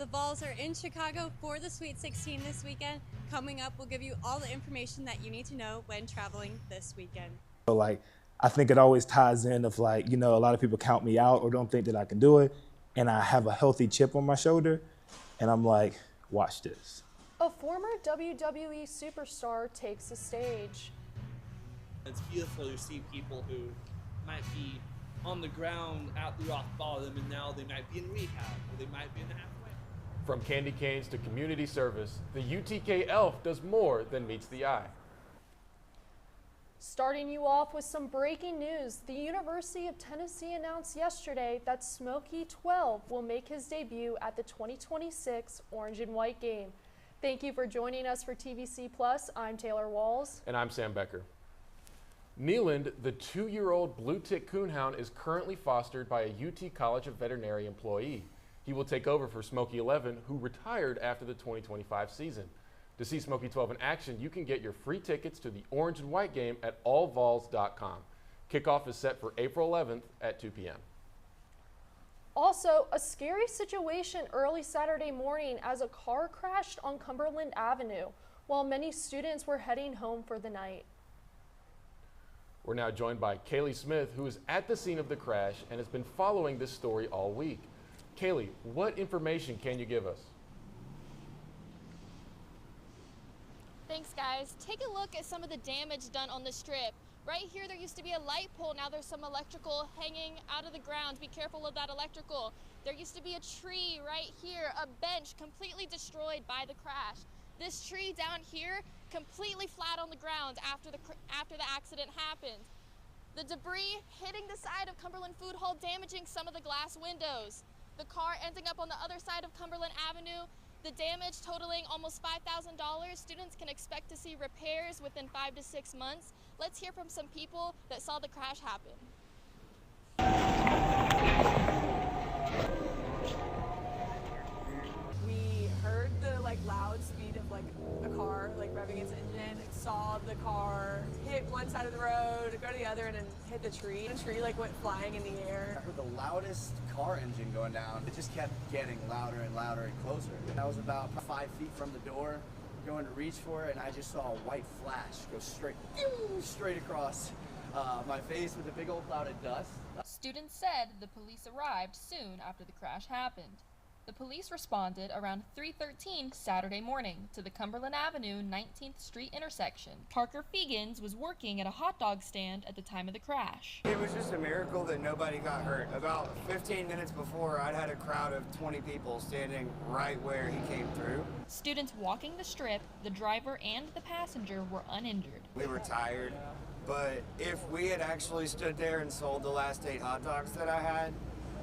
The Vols are in Chicago for the Sweet 16 this weekend. Coming up, we'll give you all the information that you need to know when traveling this weekend. So I think it always ties in of a lot of people count me out or don't think that I can do it. And I have a healthy chip on my shoulder. And I'm like, watch this. A former WWE superstar takes the stage. It's beautiful to see people who might be on the ground at the rock bottom and now they might be in rehab or they might be in the halfway. From candy canes to community service, the UTK Elf does more than meets the eye. Starting you off with some breaking news, the University of Tennessee announced yesterday that Smokey 12 will make his debut at the 2026 Orange and White game. Thank you for joining us for TVC Plus. I'm Taylor Walls. And I'm Sam Becker. Neeland, the 2-year-old blue tick coonhound, is currently fostered by a UT College of Veterinary employee. He will take over for Smokey 11, who retired after the 2025 season. To see Smokey 12 in action, you can get your free tickets to the Orange and White game at allvols.com. Kickoff is set for April 11th at 2 p.m. Also, a scary situation early Saturday morning as a car crashed on Cumberland Avenue while many students were heading home for the night. We're now joined by Kaylee Smith, who is at the scene of the crash and has been following this story all week. Kaylee, what information can you give us? Thanks, guys. Take a look at some of the damage done on the strip. Right here, there used to be a light pole. Now there's some electrical hanging out of the ground. Be careful of that electrical. There used to be a tree right here, a bench completely destroyed by the crash. This tree down here, completely flat on the ground after the accident happened. The debris hitting the side of Cumberland Food Hall, damaging some of the glass windows. The car ending up on the other side of Cumberland Avenue. The damage totaling almost $5,000. Students can expect to see repairs within 5 to 6 months. Let's hear from some people that saw the crash happen. We heard the loud speed of a car revving its engine. Saw the car hit one side of the road, go to the other, and then hit the tree. The tree went flying in the air. I heard the loudest car engine going down. It just kept getting louder and louder and closer. I was about 5 feet from the door, going to reach for it, and I just saw a white flash go straight across my face with a big old cloud of dust. Students said the police arrived soon after the crash happened. The police responded around 3:13 Saturday morning to the Cumberland Avenue 19th Street intersection. Parker Fegans was working at a hot dog stand at the time of the crash. It was just a miracle that nobody got hurt. About 15 minutes before, I'd had a crowd of 20 people standing right where he came through. Students walking the strip, the driver and the passenger were uninjured. We were tired, but if we had actually stood there and sold the last 8 hot dogs that I had,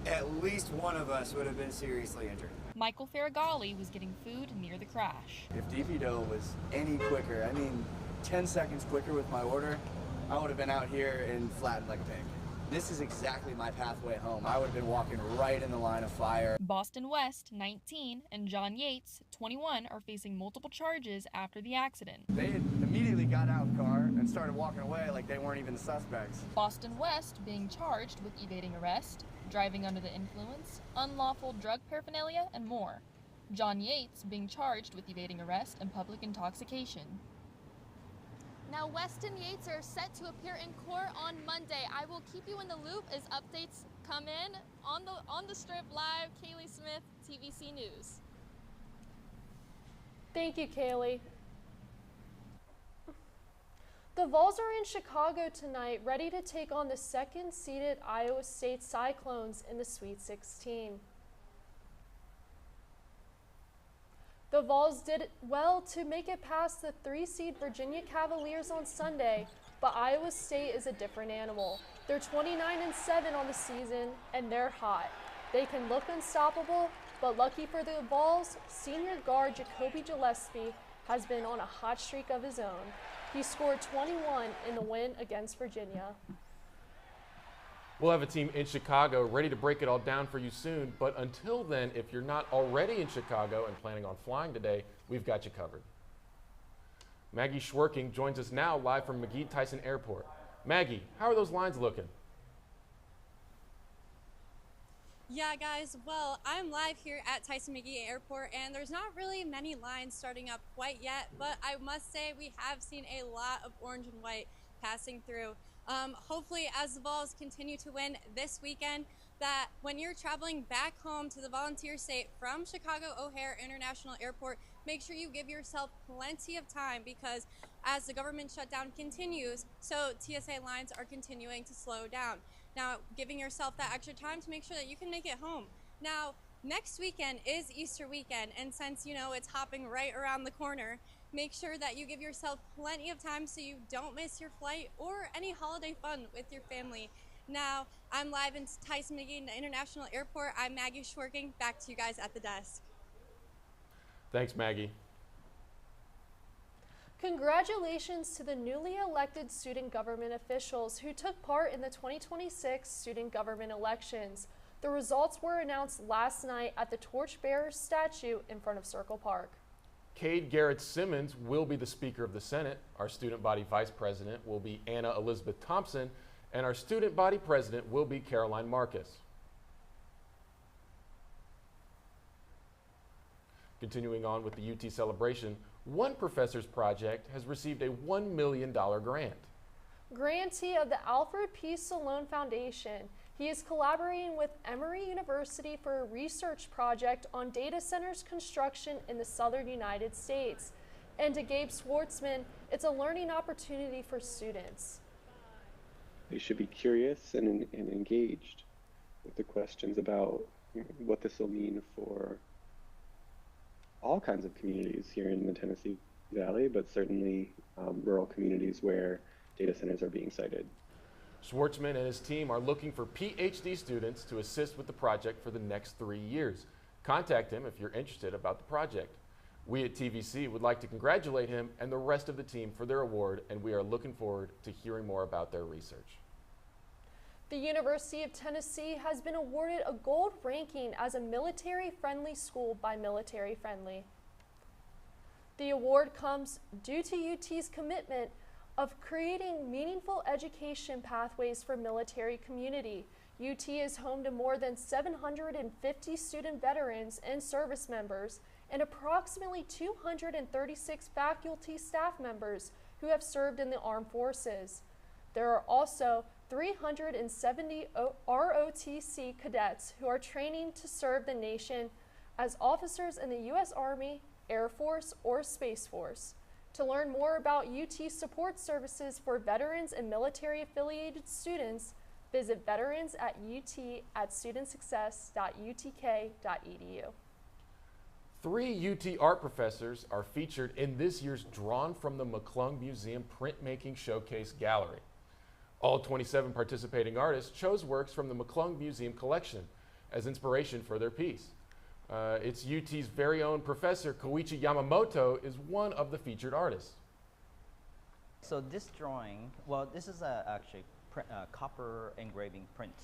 at least one of us would have been seriously injured. Michael Faragalli was getting food near the crash. If DPDO was any quicker, 10 seconds quicker with my order, I would have been out here and flattened like a pig. This is exactly my pathway home. I would have been walking right in the line of fire. Boston West, 19, and John Yates, 21, are facing multiple charges after the accident. They had immediately got out of the car and started walking away like they weren't even the suspects. Boston West being charged with evading arrest, driving under the influence, unlawful drug paraphernalia, and more. John Yates being charged with evading arrest and public intoxication. Now, West and Yates are set to appear in court on Monday. I will keep you in the loop as updates come in. On the Strip Live, Kaylee Smith, TVC News. Thank you, Kaylee. The Vols are in Chicago tonight, ready to take on the second-seeded Iowa State Cyclones in the Sweet 16. The Vols did well to make it past the 3-seed Virginia Cavaliers on Sunday, but Iowa State is a different animal. They're 29-7 on the season, and they're hot. They can look unstoppable, but lucky for the Vols, senior guard Jacoby Gillespie has been on a hot streak of his own. He scored 21 in the win against Virginia. We'll have a team in Chicago ready to break it all down for you soon, but until then, if you're not already in Chicago and planning on flying today, we've got you covered. Maggie Schwerking joins us now live from McGee-Tyson Airport. Maggie, how are those lines looking? Yeah, guys, well, I'm live here at Tyson McGee Airport, and there's not really many lines starting up quite yet, but I must say we have seen a lot of orange and white passing through. Hopefully, as the Vols continue to win this weekend, that when you're traveling back home to the Volunteer State from Chicago O'Hare International Airport, make sure you give yourself plenty of time, because as the government shutdown continues, so TSA lines are continuing to slow down. Now, giving yourself that extra time to make sure that you can make it home. Now, next weekend is Easter weekend, and since you know it's hopping right around the corner, make sure that you give yourself plenty of time so you don't miss your flight or any holiday fun with your family. Now, I'm live in Tyson McGee International Airport. I'm Maggie Schworking. Back to you guys at the desk. Thanks, Maggie. Congratulations to the newly elected student government officials who took part in the 2026 student government elections. The results were announced last night at the Torchbearers statue in front of Circle Park. Cade Garrett Simmons will be the Speaker of the Senate. Our student body vice president will be Anna Elizabeth Thompson, and our student body president will be Caroline Marcus. Continuing on with the UT celebration, one professor's project has received a $1 million grant. Grantee of the Alfred P. Salone Foundation, he is collaborating with Emory University for a research project on data centers construction in the southern United States. And to Gabe Schwartzman, it's a learning opportunity for students. They should be curious and engaged with the questions about what this will mean for all kinds of communities here in the Tennessee Valley, but certainly rural communities where data centers are being sited. Schwartzman and his team are looking for PhD students to assist with the project for the next 3 years. Contact him if you're interested about the project. We at TVC would like to congratulate him and the rest of the team for their award, and we are looking forward to hearing more about their research. The University of Tennessee has been awarded a gold ranking as a military-friendly school by Military Friendly. The award comes due to UT's commitment of creating meaningful education pathways for military community. UT is home to more than 750 student veterans and service members and approximately 236 faculty staff members who have served in the armed forces. There are also 370 ROTC cadets who are training to serve the nation as officers in the U.S. Army, Air Force, or Space Force. To learn more about UT support services for veterans and military-affiliated students, visit veterans@studentsuccess.utk.edu. 3 UT art professors are featured in this year's Drawn from the McClung Museum Printmaking Showcase Gallery. All 27 participating artists chose works from the McClung Museum collection as inspiration for their piece. It's UT's very own professor, Koichi Yamamoto, is one of the featured artists. So this drawing, well, this is actually copper engraving print,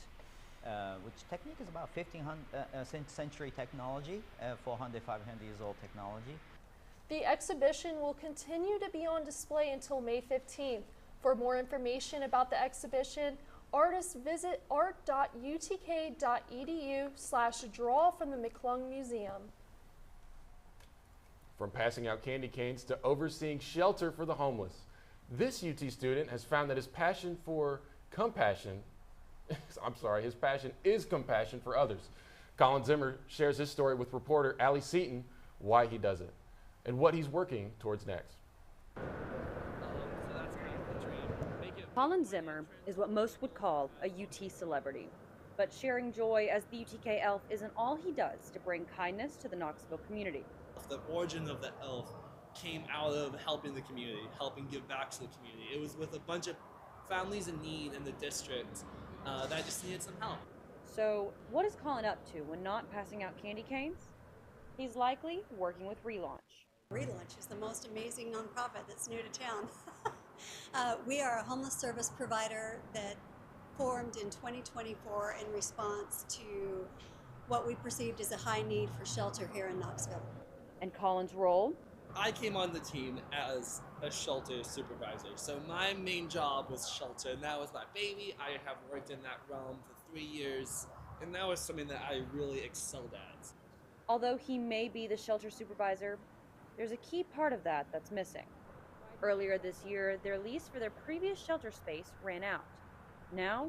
which technique is about 15th century technology, 400, 500 years old technology. The exhibition will continue to be on display until May 15th. For more information about the exhibition, artists visit art.utk.edu/draw from the McClung Museum. From passing out candy canes to overseeing shelter for the homeless, this UT student has found that his passion is compassion for others. Colin Zimmer shares his story with reporter Allie Seaton, why he does it, and what he's working towards next. Colin Zimmer is what most would call a UT celebrity, but sharing joy as the UTK elf isn't all he does to bring kindness to the Knoxville community. The origin of the elf came out of helping the community, helping give back to the community. It was with a bunch of families in need in the district that just needed some help. So what is Colin up to when not passing out candy canes? He's likely working with Relaunch. Relaunch is the most amazing nonprofit that's new to town. We are a homeless service provider that formed in 2024 in response to what we perceived as a high need for shelter here in Knoxville. And Colin's role? I came on the team as a shelter supervisor, so my main job was shelter, and that was my baby. I have worked in that realm for 3 years, And that was something that I really excelled at. Although he may be the shelter supervisor, there's a key part of that that's missing. Earlier this year, their lease for their previous shelter space ran out. Now,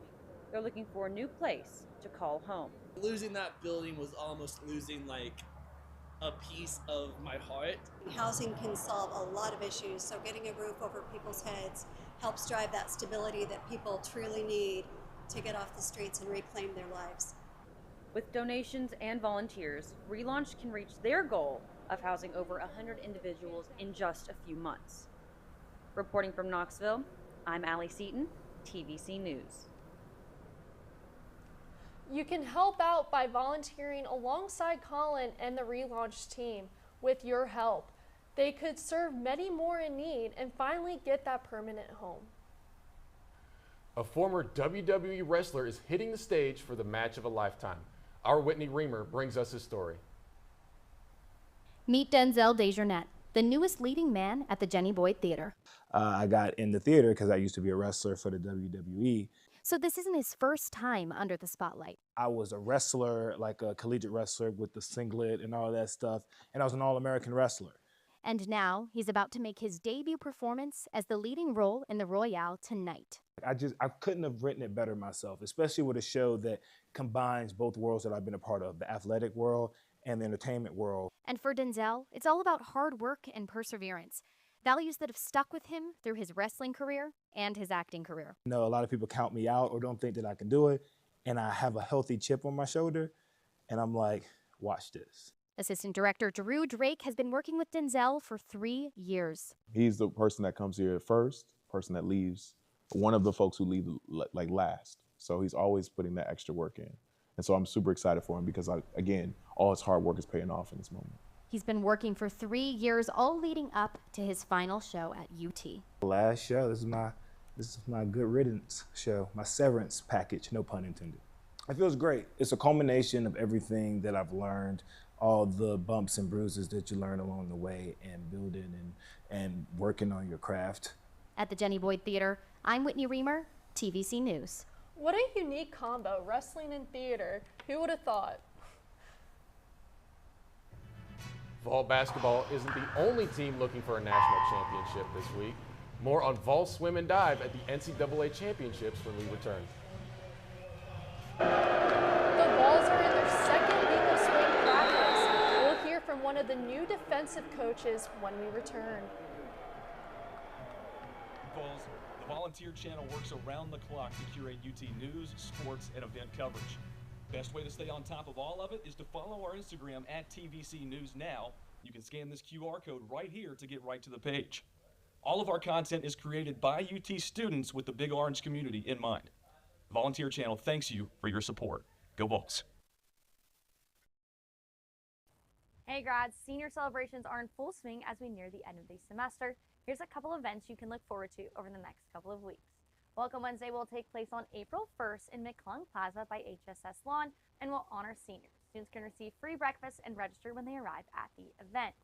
they're looking for a new place to call home. Losing that building was almost losing like a piece of my heart. Housing can solve a lot of issues, so getting a roof over people's heads helps drive that stability that people truly need to get off the streets and reclaim their lives. With donations and volunteers, Relaunch can reach their goal of housing over 100 individuals in just a few months. Reporting from Knoxville, I'm Allie Seaton, TVC News. You can help out by volunteering alongside Colin and the Relaunch team. With your help, they could serve many more in need and finally get that permanent home. A former WWE wrestler is hitting the stage for the match of a lifetime. Our Whitney Reamer brings us his story. Meet Denzel Desjardins, the newest leading man at the Jenny Boyd Theater. I got in the theater because I used to be a wrestler for the WWE. So this isn't his first time under the spotlight. I was a wrestler, like a collegiate wrestler with the singlet and all that stuff, and I was an All-American wrestler. And now he's about to make his debut performance as the leading role in the Royale tonight. I couldn't have written it better myself, especially with a show that combines both worlds that I've been a part of, the athletic world and the entertainment world. And for Denzel, it's all about hard work and perseverance. Values that have stuck with him through his wrestling career and his acting career. You know, a lot of people count me out or don't think that I can do it, and I have a healthy chip on my shoulder, and I'm like, watch this. Assistant Director Drew Drake has been working with Denzel for 3 years. He's the person that comes here first, person that leaves, one of the folks who leave like last. So he's always putting that extra work in. And so I'm super excited for him because, again, all his hard work is paying off in this moment. He's been working for 3 years, all leading up to his final show at UT. Last show, this is my good riddance show, my severance package, no pun intended. It feels great. It's a culmination of everything that I've learned, all the bumps and bruises that you learn along the way, and building and working on your craft. At the Jenny Boyd Theater, I'm Whitney Reamer, TVC News. What a unique combo, wrestling and theater. Who would have thought? Vol basketball isn't the only team looking for a national championship this week. More on Vol swim and dive at the NCAA championships when we return. The Vols are in their second week of spring practice. We'll hear from one of the new defensive coaches when we return. Vols, the Volunteer Channel works around the clock to curate UT news, sports, and event coverage. Best way to stay on top of all of it is to follow our Instagram at TVC News Now. You can scan this QR code right here to get right to the page. All of our content is created by UT students with the Big Orange community in mind. Volunteer Channel thanks you for your support. Go Vols. Hey grads, senior celebrations are in full swing as we near the end of the semester. Here's a couple events you can look forward to over the next couple of weeks. Welcome Wednesday will take place on April 1st in McClung Plaza by HSS Lawn and will honor seniors. Students can receive free breakfast and register when they arrive at the event.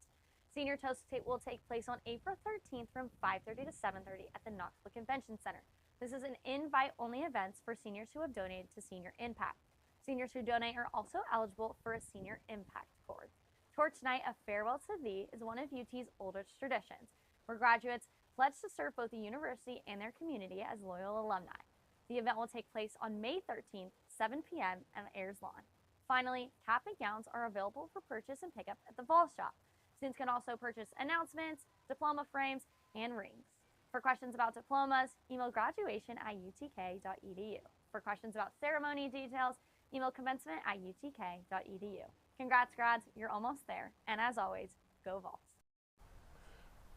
Senior Toast will take place on April 13th from 5:30 to 7:30 at the Knoxville Convention Center. This is an invite-only event for seniors who have donated to Senior Impact. Seniors who donate are also eligible for a Senior Impact Cord. Torch Night, a farewell to thee, is one of UT's oldest traditions, where graduates pledge to serve both the university and their community as loyal alumni. The event will take place on May 13th, 7 p.m. at Ayers Lawn. Finally, cap and gowns are available for purchase and pickup at the Vols shop. Students can also purchase announcements, diploma frames, and rings. For questions about diplomas, email graduation@utk.edu. For questions about ceremony details, email commencement@utk.edu. Congrats, grads, you're almost there. And as always, go Vols.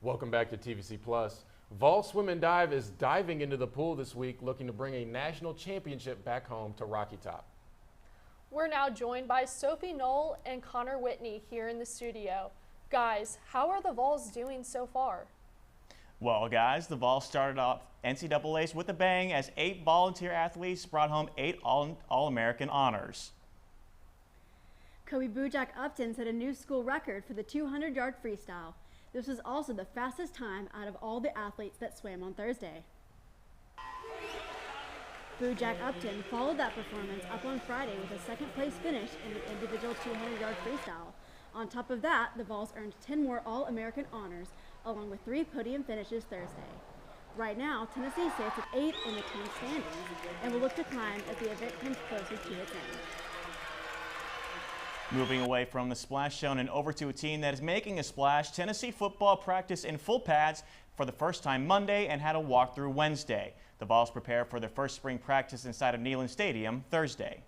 Welcome back to TVC Plus. Vol Swim and Dive is diving into the pool this week, looking to bring a national championship back home to Rocky Top. We're now joined by Sophie Knoll and Connor Whitney here in the studio. Guys, how are the Vols doing so far? Well, guys, the Vols started off NCAA's with a bang as 8 volunteer athletes brought home 8 All-American honors. Kobe Bujak Upton set a new school record for the 200-yard freestyle. This was also the fastest time out of all the athletes that swam on Thursday. Bojack Upton followed that performance up on Friday with a second-place finish in the individual 200-yard freestyle. On top of that, the Vols earned 10 more All-American honors, along with 3 podium finishes Thursday. Right now, Tennessee sits at 8th in the team standings and will look to climb as the event comes closer to its end. Moving away from the splash zone and over to a team that is making a splash, Tennessee football practiced in full pads for the first time Monday and had a walkthrough Wednesday. The Vols prepare for their first spring practice inside of Neyland Stadium Thursday.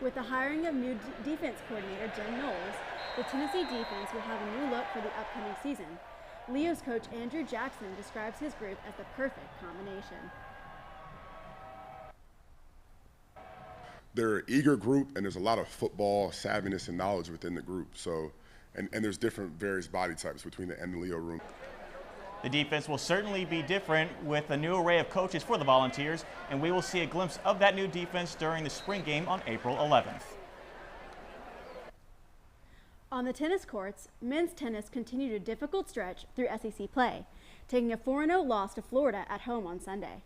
With the hiring of new defense coordinator Jim Knowles, the Tennessee defense will have a new look for the upcoming season. Leo's coach Andrew Jackson describes his group as the perfect combination. They're an eager group, and there's a lot of football savviness and knowledge within the group. So, and there's different various body types between the and the Leo room. The defense will certainly be different with a new array of coaches for the Volunteers, and we will see a glimpse of that new defense during the spring game on April 11th. On the tennis courts, men's tennis continued a difficult stretch through SEC play, taking a 4-0 loss to Florida at home on Sunday.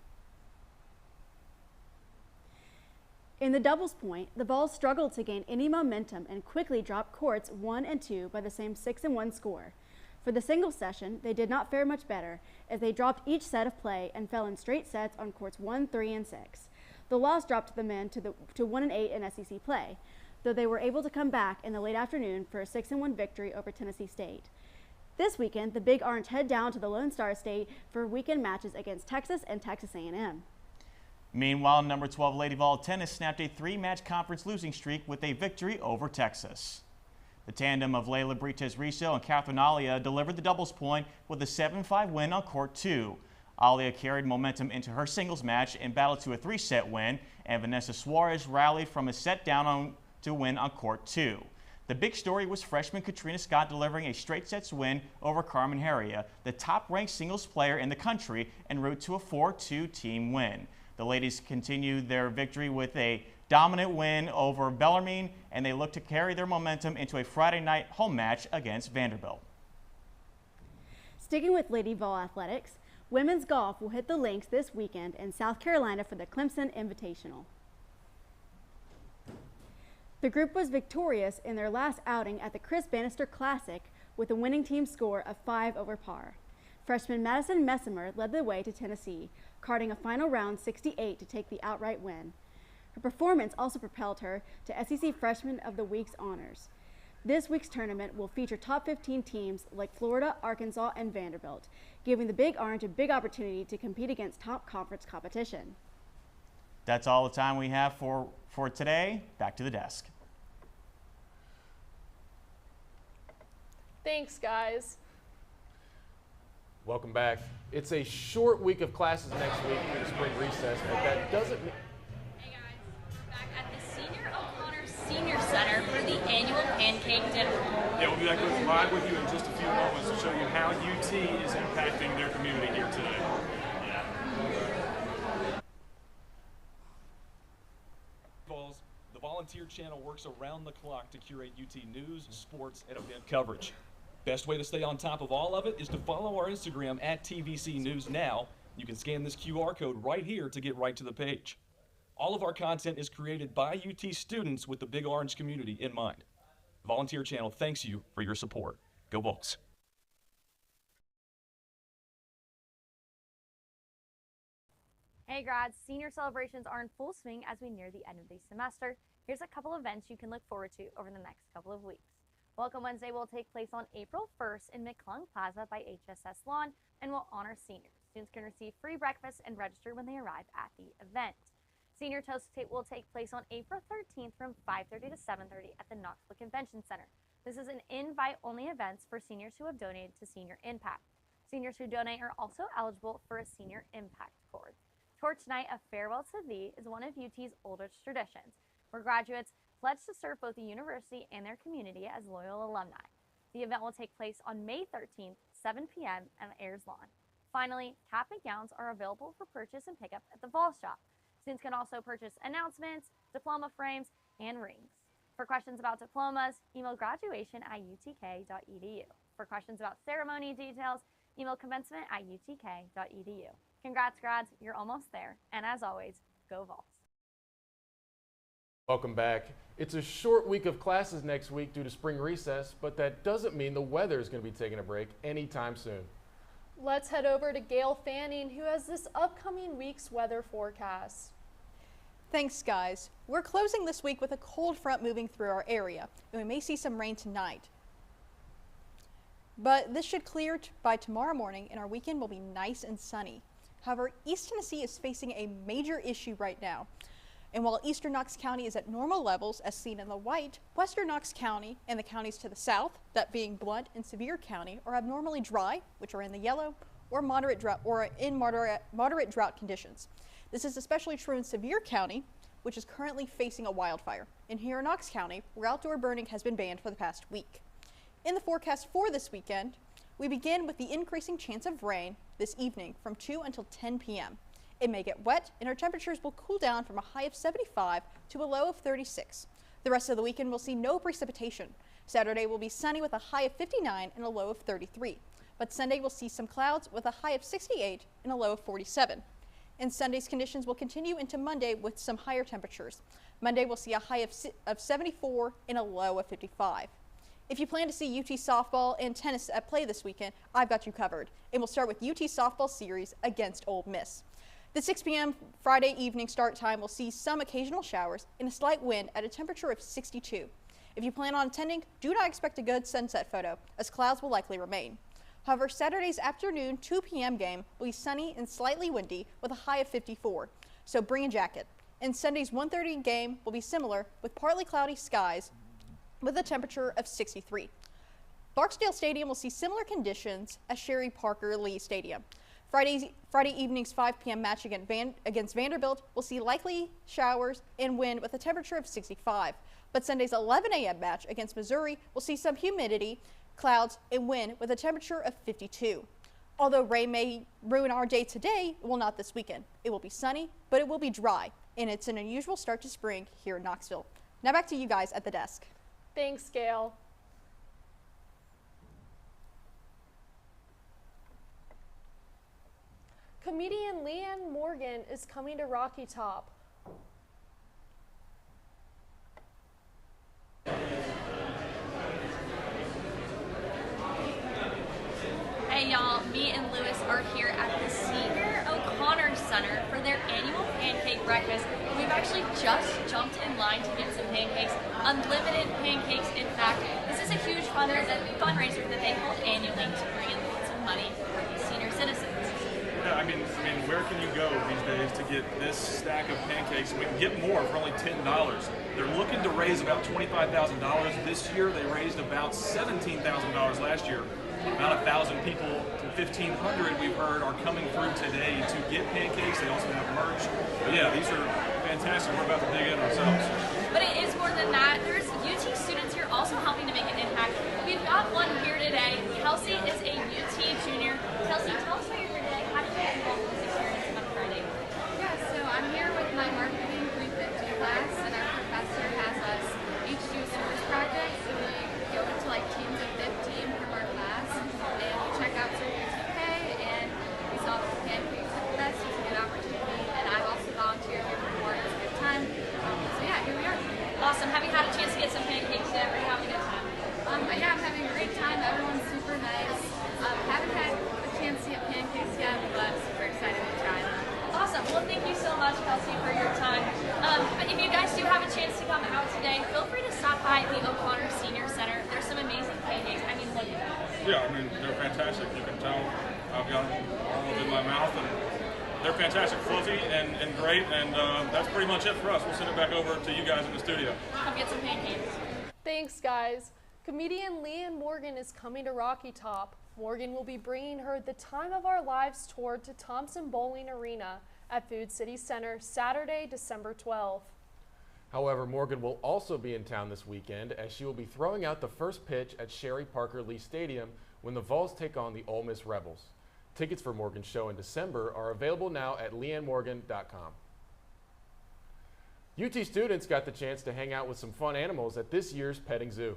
In the doubles point, the Vols struggled to gain any momentum and quickly dropped courts 1 and 2 by the same 6-1 score. For the singles session, they did not fare much better as they dropped each set of play and fell in straight sets on courts 1, 3, and 6. The loss dropped the men to 1 and 8 in SEC play, though they were able to come back in the late afternoon for a 6-1 victory over Tennessee State. This weekend, the Big Orange head down to the Lone Star State for weekend matches against Texas and Texas A&M. Meanwhile, number 12 Lady Vol Tennis snapped a 3-match conference losing streak with a victory over Texas. The tandem of Layla Brites-Riso and Catherine Alia delivered the doubles point with a 7-5 win on court 2. Alia carried momentum into her singles match and battled to a 3-set win, and Vanessa Suarez rallied from a set down to win on court 2. The big story was freshman Katrina Scott delivering a straight sets win over Carmen Heria, the top-ranked singles player in the country, en route to a 4-2 team win. The ladies continued their victory with a dominant win over Bellarmine, and they look to carry their momentum into a Friday night home match against Vanderbilt. Sticking with Lady Vol athletics, women's golf will hit the links this weekend in South Carolina for the Clemson Invitational. The group was victorious in their last outing at the Chris Bannister Classic with a winning team score of 5 over par. Freshman Madison Messimer led the way to Tennessee, carding a final round 68 to take the outright win. Her performance also propelled her to SEC Freshman of the Week's honors. This week's tournament will feature top 15 teams like Florida, Arkansas, and Vanderbilt, giving the Big Orange a big opportunity to compete against top conference competition. That's all the time we have for today. Back to the desk. Thanks, guys. Welcome back. It's a short week of classes next week for the spring recess, but that doesn't mean... Hey guys, we're back at the Senior O'Connor Senior Center for the annual pancake dinner. Yeah, we'll be back live with you in just a few moments to show you how UT is impacting their community here today. Vols, the Volunteer Channel works around the clock to curate UT news, sports, and event coverage. Best way to stay on top of all of it is to follow our Instagram at TVC News Now. You can scan this QR code right here to get right to the page. All of our content is created by UT students with the Big Orange community in mind. The Volunteer Channel thanks you for your support. Go Vols. Hey grads, senior celebrations are in full swing as we near the end of the semester. Here's a couple events you can look forward to over the next couple of weeks. Welcome Wednesday will take place on April 1st in McClung Plaza by HSS Lawn and will honor seniors. Students can receive free breakfast and register when they arrive at the event. Senior Toast will take place on April 13th from 5:30 to 7:30 at the Knoxville Convention Center. This is an invite-only event for seniors who have donated to Senior Impact. Seniors who donate are also eligible for a Senior Impact Cord. Torch Night, a farewell to thee, is one of UT's oldest traditions, where graduates pledge to serve both the university and their community as loyal alumni. The event will take place on May 13th, 7 p.m. at Ayers Lawn. Finally, cap and gowns are available for purchase and pickup at the Vols shop. Students can also purchase announcements, diploma frames, and rings. For questions about diplomas, email graduation@utk.edu. For questions about ceremony details, email commencement@utk.edu. Congrats, grads, you're almost there. And as always, go Vols. Welcome back. It's a short week of classes next week due to spring recess, but that doesn't mean the weather is going to be taking a break anytime soon. Let's head over to Gail Fanning, who has this upcoming week's weather forecast. Thanks, guys. We're closing this week with a cold front moving through our area, and we may see some rain tonight. But this should clear by tomorrow morning, and our weekend will be nice and sunny. However, East Tennessee is facing a major issue right now. And while eastern Knox County is at normal levels, as seen in the white, western Knox County and the counties to the south, that being Blount and Sevier County, are abnormally dry, which are in the yellow, or moderate drought, or in moderate drought conditions. This is especially true in Sevier County, which is currently facing a wildfire. And here in Knox County, where outdoor burning has been banned for the past week. In the forecast for this weekend, we begin with the increasing chance of rain this evening from 2 until 10 p.m. It may get wet, and our temperatures will cool down from a high of 75 to a low of 36. The rest of the weekend will see no precipitation. Saturday will be sunny with a high of 59 and a low of 33. But Sunday will see some clouds with a high of 68 and a low of 47. And Sunday's conditions will continue into Monday with some higher temperatures. Monday will see a high of 74 and a low of 55. If you plan to see UT softball and tennis at play this weekend, I've got you covered. And we'll start with UT softball series against Ole Miss. The 6 p.m. Friday evening start time will see some occasional showers and a slight wind at a temperature of 62. If you plan on attending, do not expect a good sunset photo, as clouds will likely remain. However, Saturday's afternoon 2 p.m. game will be sunny and slightly windy with a high of 54, so bring a jacket. And Sunday's 1:30 game will be similar with partly cloudy skies with a temperature of 63. Barksdale Stadium will see similar conditions as Sherry Parker Lee Stadium. Friday evening's 5 p.m. match against Vanderbilt will see likely showers and wind with a temperature of 65. But Sunday's 11 a.m. match against Missouri will see some humidity, clouds, and wind with a temperature of 52. Although rain may ruin our day today, it will not this weekend. It will be sunny, but it will be dry, and it's an unusual start to spring here in Knoxville. Now back to you guys at the desk. Thanks, Gail. Comedian Leanne Morgan is coming to Rocky Top. Hey y'all, me and Lewis are here at the Senior O'Connor Center for their annual pancake breakfast. We've actually just jumped in line to get some pancakes, unlimited pancakes in fact. This is a huge fundraiser that they hold annually to bring in some money for these senior citizens. Yeah, I mean, where can you go these days to get this stack of pancakes? We can get more for only $10. They're looking to raise about $25,000 this year. They raised about $17,000 last year. About 1,000 people to 1,500 we've heard are coming through today to get pancakes. They also have merch. But yeah, these are fantastic. We're about to dig in ourselves. But it is more than that. There's UT students here also helping to make an impact. We've got one here today. Kelsey is a UT junior. Kelsey, tell us how you're here today. How did you get involved in this experience on Friday? Yeah, so I'm here with my marketing 350 class, and our professor has us each do a service project. So we go into like teams of 15 from our class, and we check out some UTK, and we saw the pancakes at the fest. It's a good opportunity, and I've also volunteered here before. It's a good time. So yeah, here we are. Awesome. Have you had a chance to get some pancakes yet? Are you having a good time? Yeah, I'm having a great time. Everyone's super nice. Haven't had a chance to get pancakes yet, but super excited to try them. Awesome. Well, thank you so much, Kelsey, for your time. But if you guys do have a chance to come out today, feel free to stop by the O'Connor Senior Center. There's some amazing pancakes. I mean, look at them. Yeah, I mean, they're fantastic. You can tell I've got all of in my mouth, and they're fantastic, fluffy and great, and that's pretty much it for us. We'll send it back over to you guys in the studio. Come get some pancakes. Thanks, guys. Comedian Leanne Morgan is coming to Rocky Top. Morgan will be bringing her The Time of Our Lives tour to Thompson Bowling Arena at Food City Center Saturday, December 12th. However, Morgan will also be in town this weekend as she will be throwing out the first pitch at Sherry Parker Lee Stadium when the Vols take on the Ole Miss Rebels. Tickets for Morgan's show in December are available now at leannemorgan.com. UT students got the chance to hang out with some fun animals at this year's petting zoo.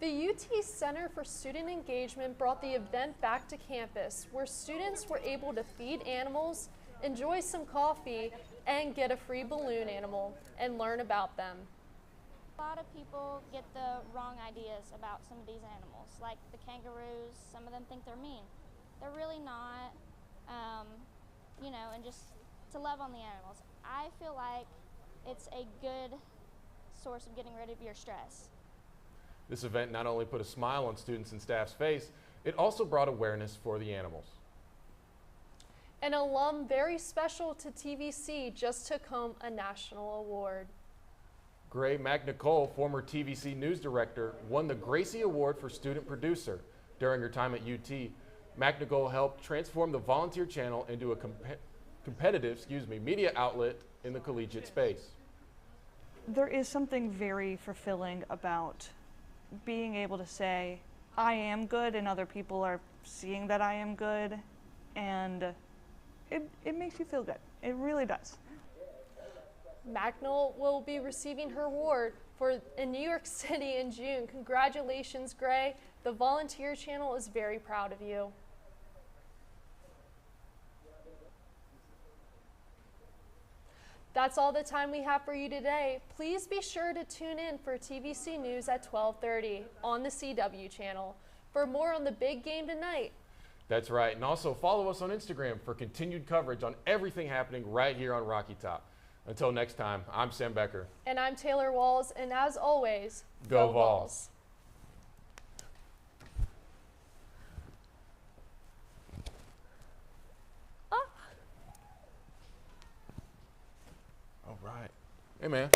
The UT Center for Student Engagement brought the event back to campus, where students were able to feed animals, enjoy some coffee, and get a free balloon animal and learn about them. A lot of people get the wrong ideas about some of these animals, like the kangaroos. Some of them think they're mean. They're really not, you know, and just to love on the animals. I feel like it's a good source of getting rid of your stress. This event not only put a smile on students and staff's face, it also brought awareness for the animals. An alum very special to TVC just took home a national award. Gray McNicole, former TVC news director, won the Gracie Award for Student Producer. During her time at UT, McNicole helped transform the volunteer channel into a competitive media outlet in the collegiate space. There is something very fulfilling about being able to say, I am good, and other people are seeing that I am good, and it makes you feel good. It really does. McNicole will be receiving her award in New York City in June. Congratulations, Gray. The Volunteer Channel is very proud of you. That's all the time we have for you today. Please be sure to tune in for TVC News at 12:30 on the CW channel for more on the big game tonight. That's right, and also follow us on Instagram for continued coverage on everything happening right here on Rocky Top. Until next time, I'm Sam Becker. And I'm Taylor Walls, and as always, Go Vols. All right. Hey, man.